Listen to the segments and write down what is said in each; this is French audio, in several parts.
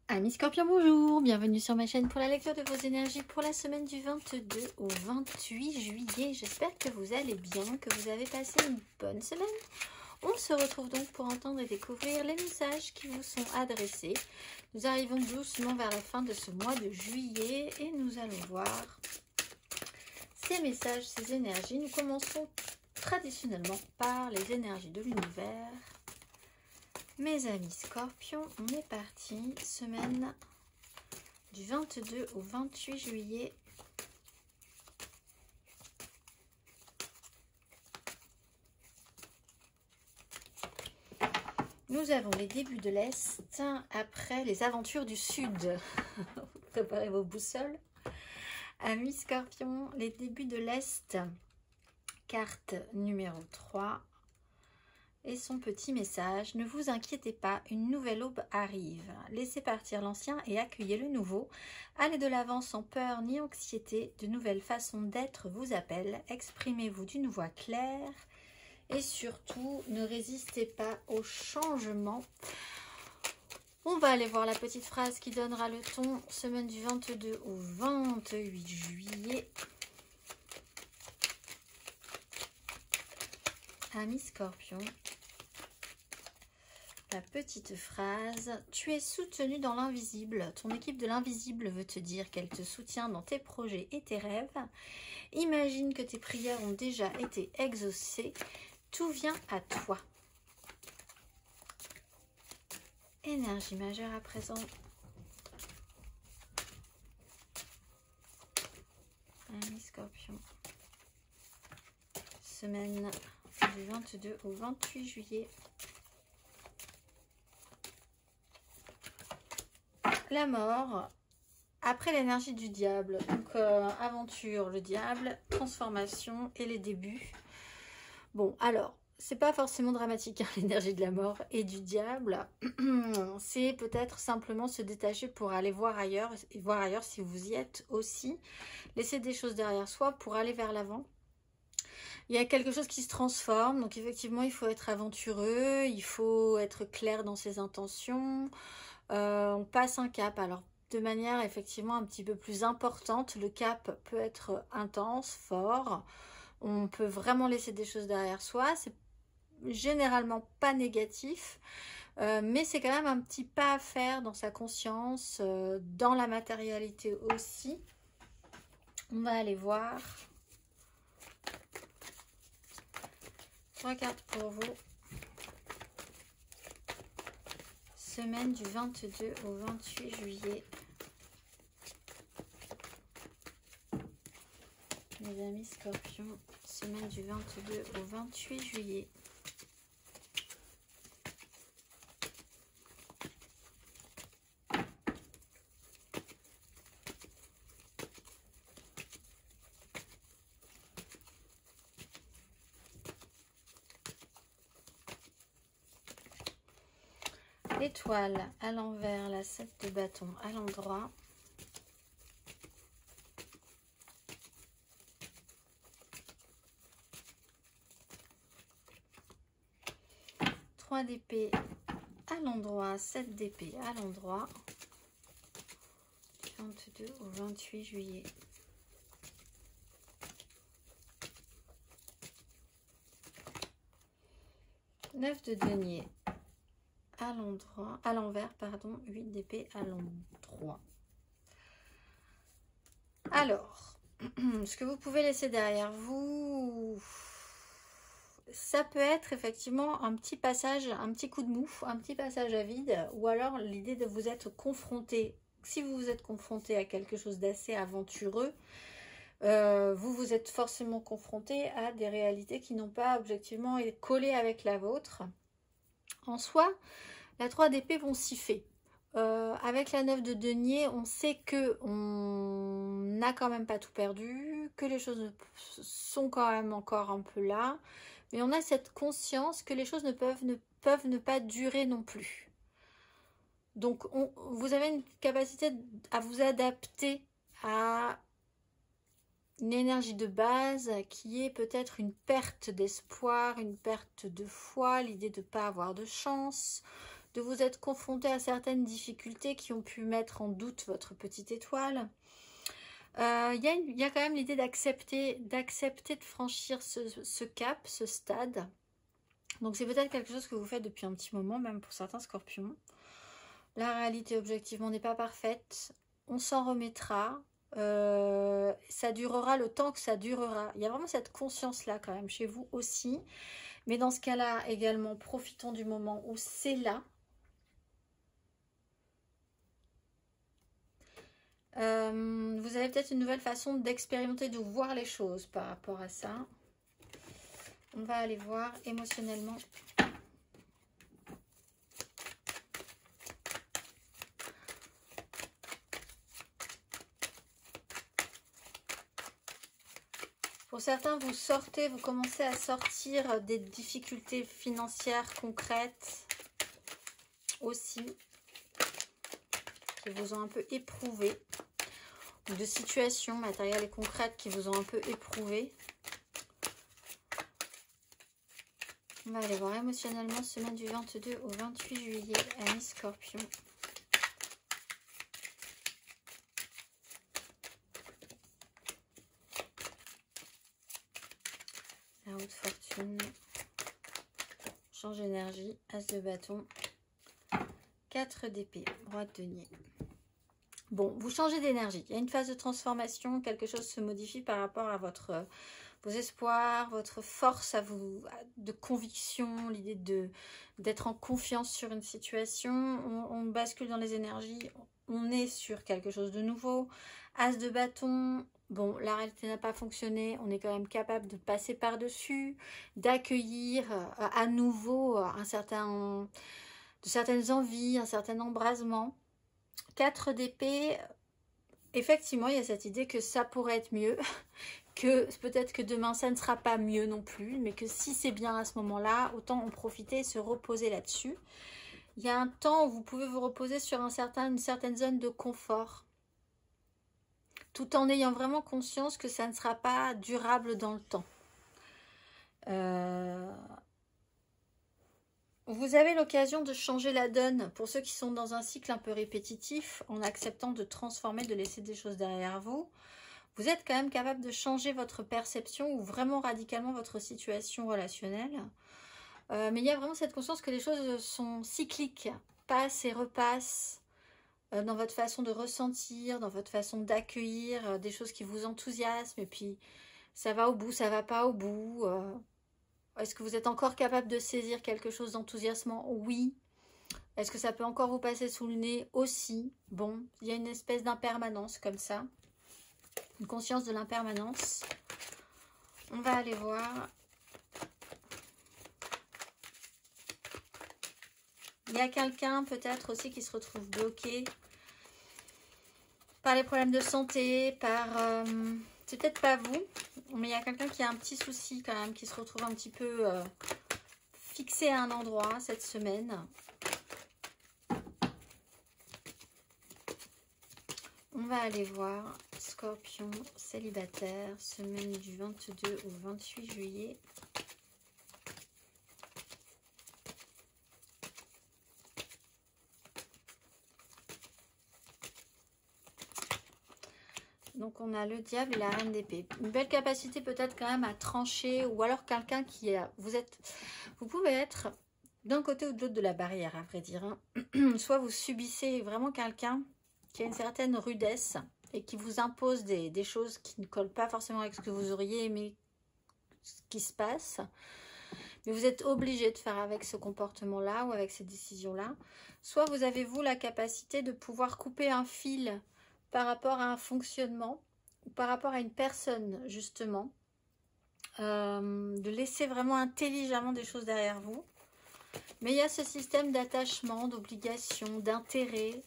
Amis Scorpions, bonjour, bienvenue sur ma chaîne pour la lecture de vos énergies pour la semaine du 22 au 28 juillet. J'espère que vous allez bien, que vous avez passé une bonne semaine. On se retrouve donc pour entendre et découvrir les messages qui vous sont adressés. Nous arrivons doucement vers la fin de ce mois de juillet et nous allons voir ces messages, ces énergies. Nous commençons traditionnellement par les énergies de l'univers. Mes amis Scorpions, on est parti, semaine du 22 au 28 juillet. Nous avons les débuts de l'Est après les aventures du Sud. Préparez vos boussoles. Amis Scorpions, les débuts de l'Est, carte numéro 3. Et son petit message, ne vous inquiétez pas, une nouvelle aube arrive. Laissez partir l'ancien et accueillez le nouveau. Allez de l'avant sans peur ni anxiété. De nouvelles façons d'être vous appellent. Exprimez-vous d'une voix claire. Et surtout, ne résistez pas au changement. On va aller voir la petite phrase qui donnera le ton. Semaine du 22 au 28 juillet. Amis Scorpions. La petite phrase, tu es soutenu dans l'invisible. Ton équipe de l'invisible veut te dire qu'elle te soutient dans tes projets et tes rêves. Imagine que tes prières ont déjà été exaucées. Tout vient à toi. Énergie majeure à présent. Amis Scorpions. Semaine du 22 au 28 juillet. La mort, après l'énergie du diable, donc aventure, le diable, transformation et les débuts. Bon, alors, c'est pas forcément dramatique, hein, l'énergie de la mort et du diable. C'est peut-être simplement se détacher pour aller voir ailleurs, et voir ailleurs si vous y êtes aussi. Laisser des choses derrière soi pour aller vers l'avant. Il y a quelque chose qui se transforme, donc effectivement, il faut être aventureux, il faut être clair dans ses intentions. On passe un cap, alors de manière effectivement un petit peu plus importante. Le cap peut être intense, fort. On peut vraiment laisser des choses derrière soi. C'est généralement pas négatif, mais c'est quand même un petit pas à faire dans sa conscience, dans la matérialité aussi. On va aller voir. 3 cartes pour vous. Semaine du 22 au 28 juillet. Mes amis Scorpions, semaine du 22 au 28 juillet. L'étoile à l'envers, la 7 de bâton à l'endroit. D'épée à l'endroit, 7 d'épée à l'endroit, du 22 au 28 juillet. Neuf de denier à l'endroit, à l'envers, pardon, 8 d'épée à l'endroit. Alors, ce que vous pouvez laisser derrière vous, ça peut être effectivement un petit passage, un petit coup de mou, un petit passage à vide, ou alors l'idée de vous être confronté. Si vous vous êtes confronté à quelque chose d'assez aventureux, vous vous êtes forcément confronté à des réalités qui n'ont pas objectivement été collées avec la vôtre. En soi, la 3 d'épée vont s'y faire. Avec la 9 de denier, on sait que on n'a quand même pas tout perdu, que les choses sont quand même encore un peu là, mais on a cette conscience que les choses peuvent ne pas durer non plus. Donc vous avez une capacité à vous adapter à une énergie de base qui est peut-être une perte d'espoir, une perte de foi, l'idée de ne pas avoir de chance, de vous être confronté à certaines difficultés qui ont pu mettre en doute votre petite étoile. Il y a quand même l'idée d'accepter de franchir ce cap, ce stade. Donc c'est peut-être quelque chose que vous faites depuis un petit moment, même pour certains scorpions. La réalité objectivement n'est pas parfaite. On s'en remettra. Ça durera le temps que ça durera. Il y a vraiment cette conscience-là quand même chez vous aussi. Mais dans ce cas-là, également, profitons du moment où c'est là. Vous avez peut-être une nouvelle façon d'expérimenter, de voir les choses par rapport à ça. On va aller voir émotionnellement. Pour certains, vous commencez à sortir des difficultés financières concrètes aussi, qui vous ont un peu éprouvé, ou de situations matérielles et concrètes qui vous ont un peu éprouvé. On va aller voir émotionnellement, semaine du 22 au 28 juillet, amis Scorpion. La roue de fortune, change d'énergie, as de bâton, 4 d'épée, roi de denier. Bon, vous changez d'énergie. Il y a une phase de transformation, quelque chose se modifie par rapport à vos espoirs, votre force de conviction, l'idée d'être en confiance sur une situation. On bascule dans les énergies, on est sur quelque chose de nouveau. As de bâton, bon, la réalité n'a pas fonctionné, on est quand même capable de passer par-dessus, d'accueillir à nouveau de certaines envies, un certain embrasement. 4 d'épée, effectivement, il y a cette idée que ça pourrait être mieux, que peut-être que demain, ça ne sera pas mieux non plus, mais que si c'est bien à ce moment-là, autant en profiter et se reposer là-dessus. Il y a un temps où vous pouvez vous reposer sur une certaine zone de confort, tout en ayant vraiment conscience que ça ne sera pas durable dans le temps. Vous avez l'occasion de changer la donne pour ceux qui sont dans un cycle un peu répétitif, en acceptant de transformer, de laisser des choses derrière vous. Vous êtes quand même capable de changer votre perception ou vraiment radicalement votre situation relationnelle. Mais il y a vraiment cette conscience que les choses sont cycliques, passent et repassent dans votre façon de ressentir, dans votre façon d'accueillir des choses qui vous enthousiasment. Et puis ça va au bout, ça va pas au bout. Est-ce que vous êtes encore capable de saisir quelque chose d'enthousiasmant? Oui. Est-ce que ça peut encore vous passer sous le nez? Aussi. Bon, il y a une espèce d'impermanence comme ça. Une conscience de l'impermanence. On va aller voir. Il y a quelqu'un peut-être aussi qui se retrouve bloqué par les problèmes de santé, par... c'est peut-être pas vous, mais il y a quelqu'un qui a un petit souci quand même, qui se retrouve un petit peu fixé à un endroit cette semaine. On va aller voir Scorpion célibataire, semaine du 22 au 28 juillet. Donc on a le diable et la reine d'épée. Une belle capacité peut-être quand même à trancher, ou alors quelqu'un qui a... Vous pouvez être d'un côté ou de l'autre de la barrière, à vrai dire. Hein. Soit vous subissez vraiment quelqu'un qui a une certaine rudesse et qui vous impose des choses qui ne collent pas forcément avec ce que vous auriez aimé ce qui se passe. Mais vous êtes obligé de faire avec ce comportement-là ou avec ces décisions-là. Soit vous avez, vous, la capacité de pouvoir couper un fil par rapport à un fonctionnement ou par rapport à une personne, justement. De laisser vraiment intelligemment des choses derrière vous. Mais il y a ce système d'attachement, d'obligation, d'intérêt,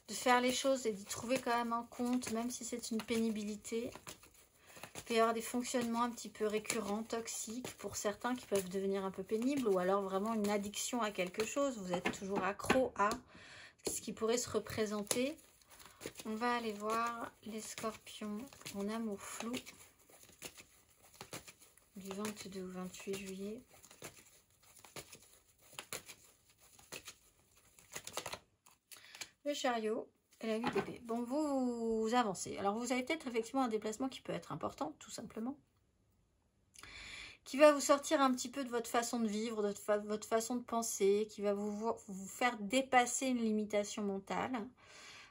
de faire les choses et d'y trouver quand même un compte, même si c'est une pénibilité. Il peut y avoir des fonctionnements un petit peu récurrents, toxiques, pour certains qui peuvent devenir un peu pénibles, ou alors vraiment une addiction à quelque chose. Vous êtes toujours accro à ce qui pourrait se représenter. On va aller voir les scorpions en amour flou du 22 au 28 juillet. le chariot et la 8 d'épée. Bon, vous avancez. Alors, vous avez peut-être effectivement un déplacement qui peut être important, tout simplement. Qui va vous sortir un petit peu de votre façon de vivre, de votre façon de penser, qui va vous faire dépasser une limitation mentale.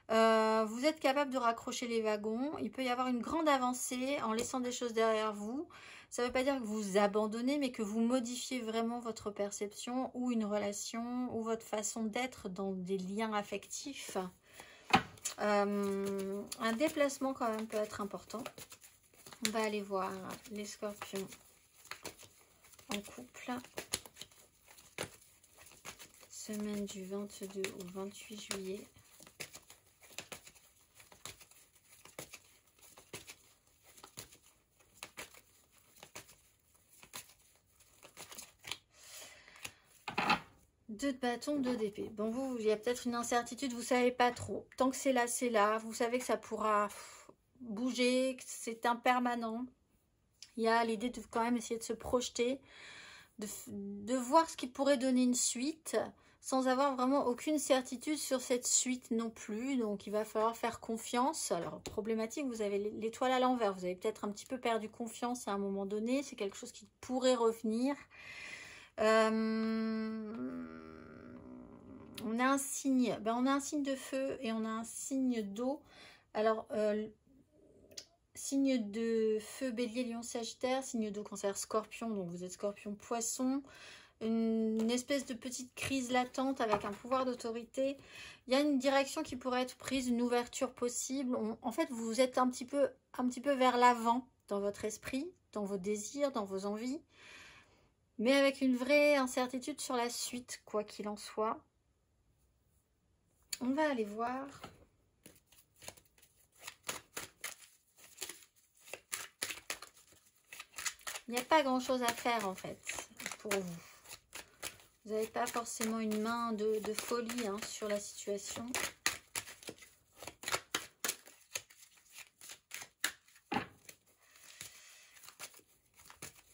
Vous êtes capable de raccrocher les wagons. Il peut y avoir une grande avancée en laissant des choses derrière vous. Ça ne veut pas dire que vous abandonnez, mais que vous modifiez vraiment votre perception ou une relation ou votre façon d'être dans des liens affectifs. Un déplacement quand même peut être important. On va aller voir les scorpions en couple. Semaine du 22 au 28 juillet. Deux de bâton, deux d'épée. Bon, vous, il y a peut-être une incertitude, vous savez pas trop. Tant que c'est là, c'est là. Vous savez que ça pourra bouger, que c'est impermanent. Il y a l'idée de quand même essayer de se projeter, de voir ce qui pourrait donner une suite, sans avoir vraiment aucune certitude sur cette suite non plus. Donc, il va falloir faire confiance. Alors, problématique, vous avez l'étoile à l'envers. Vous avez peut-être un petit peu perdu confiance à un moment donné. C'est quelque chose qui pourrait revenir. On a un signe, on a un signe de feu et on a un signe d'eau. Alors, signe de feu, bélier, lion, sagittaire, signe d'eau, cancer, scorpion, donc vous êtes scorpion, poisson. Une espèce de petite crise latente avec un pouvoir d'autorité. Il y a une direction qui pourrait être prise, une ouverture possible. En fait, vous êtes un petit peu vers l'avant dans votre esprit, dans vos désirs, dans vos envies. Mais avec une vraie incertitude sur la suite, quoi qu'il en soit. On va aller voir. Il n'y a pas grand-chose à faire, en fait, pour vous. Vous n'avez pas forcément une main de folie hein, sur la situation.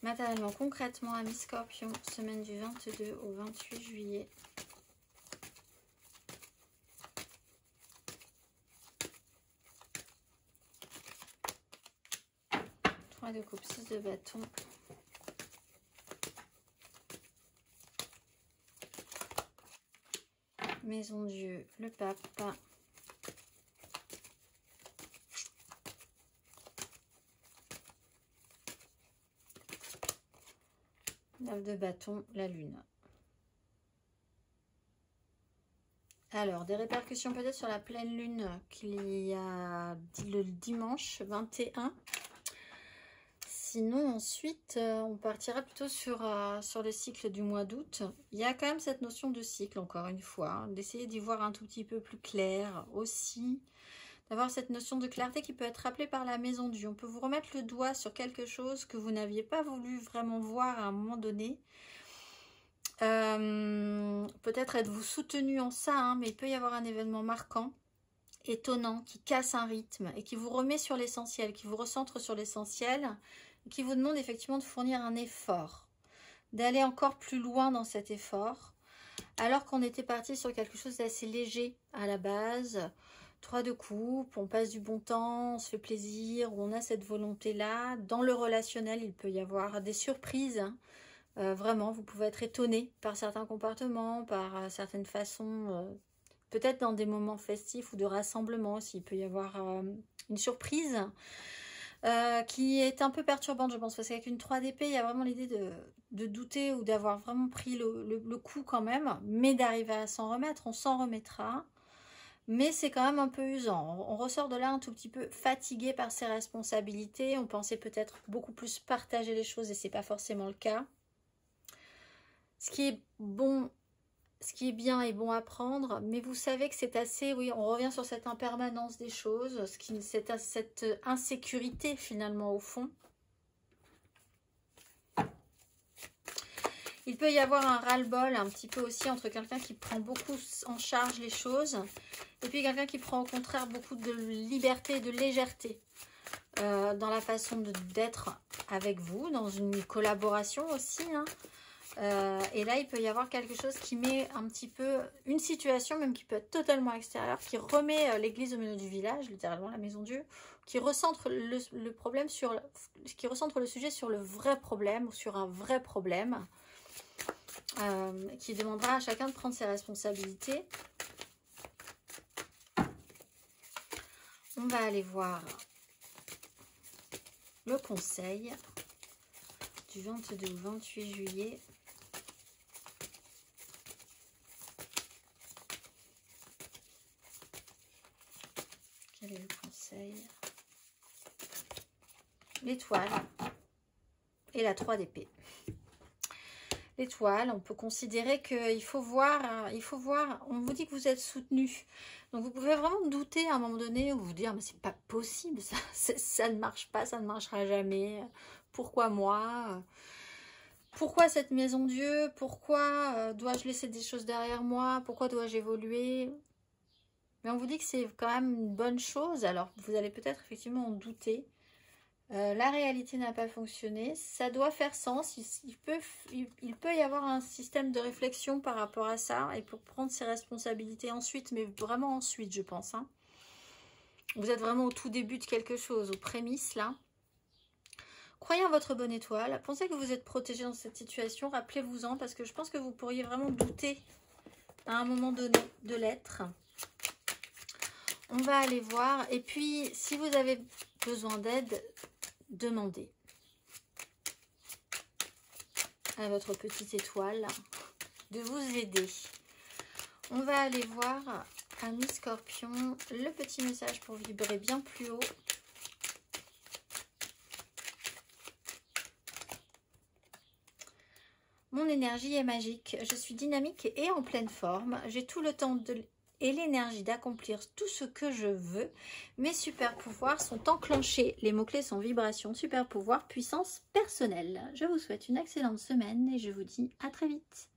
Matériellement, concrètement, amis Scorpion, semaine du 22 au 28 juillet. Trois de coupe, 6 de bâton. Maison Dieu, le pape. 9 de bâton, la lune. Alors, des répercussions peut-être sur la pleine lune qu'il y a le dimanche 21. Sinon, ensuite, on partira plutôt sur le cycle du mois d'août. Il y a quand même cette notion de cycle, encore une fois, hein, d'essayer d'y voir un tout petit peu plus clair aussi. D'avoir cette notion de clarté qui peut être rappelée par la maison Dieu. On peut vous remettre le doigt sur quelque chose que vous n'aviez pas voulu vraiment voir à un moment donné. Peut-être êtes-vous soutenu en ça, hein, mais il peut y avoir un événement marquant, étonnant, qui casse un rythme et qui vous remet sur l'essentiel, qui vous recentre sur l'essentiel, et qui vous demande effectivement de fournir un effort, d'aller encore plus loin dans cet effort, alors qu'on était parti sur quelque chose d'assez léger à la base. 3 de coupe, on passe du bon temps, on se fait plaisir, on a cette volonté-là. Dans le relationnel, il peut y avoir des surprises. Hein. Vraiment, vous pouvez être étonné par certains comportements, par certaines façons, peut-être dans des moments festifs ou de rassemblement aussi. Il peut y avoir une surprise qui est un peu perturbante, je pense, parce qu'avec une 3 d'épée, il y a vraiment l'idée de douter ou d'avoir vraiment pris le coup quand même, mais d'arriver à s'en remettre. On s'en remettra. Mais c'est quand même un peu usant. On ressort de là un tout petit peu fatigué par ses responsabilités. On pensait peut-être beaucoup plus partager les choses et c'est pas forcément le cas. Ce qui est bon, ce qui est bien et bon à prendre, mais vous savez que c'est assez, oui, on revient sur cette impermanence des choses, cette insécurité finalement au fond. Il peut y avoir un ras-le-bol un petit peu aussi entre quelqu'un qui prend beaucoup en charge les choses et puis quelqu'un qui prend au contraire beaucoup de liberté et de légèreté dans la façon d'être avec vous, dans une collaboration aussi. Hein. Et là, il peut y avoir quelque chose qui met un petit peu, une situation même qui peut être totalement extérieure, qui remet l'église au milieu du village, littéralement la maison Dieu, qui recentre le problème sur, qui recentre le sujet sur le vrai problème ou sur un vrai problème, qui demandera à chacun de prendre ses responsabilités. On va aller voir le conseil du 22 au 28 juillet. Quel est le conseil? L'étoile et la 3 d'épée. L'étoile, on peut considérer qu'il faut voir, on vous dit que vous êtes soutenu. Donc vous pouvez vraiment douter à un moment donné ou vous dire mais c'est pas possible, ça ne marche pas, ça ne marchera jamais. Pourquoi moi? Pourquoi cette maison Dieu? Pourquoi dois-je laisser des choses derrière moi? Pourquoi dois-je évoluer? Mais on vous dit que c'est quand même une bonne chose. Alors vous allez peut-être effectivement en douter. La réalité n'a pas fonctionné, ça doit faire sens, il peut y avoir un système de réflexion par rapport à ça et pour prendre ses responsabilités ensuite, mais vraiment ensuite je pense. Hein. Vous êtes vraiment au tout début de quelque chose, aux prémices là. Croyez en votre bonne étoile, pensez que vous êtes protégé dans cette situation, rappelez-vous-en parce que je pense que vous pourriez vraiment douter à un moment donné de l'être. On va aller voir et puis si vous avez besoin d'aide, demandez à votre petite étoile de vous aider. On va aller voir, amis Scorpion, le petit message pour vibrer bien plus haut. Mon énergie est magique, je suis dynamique et en pleine forme. J'ai tout le temps et l'énergie d'accomplir tout ce que je veux. Mes super pouvoirs sont enclenchés. Les mots-clés sont vibration, super pouvoir, puissance personnelle. Je vous souhaite une excellente semaine et je vous dis à très vite.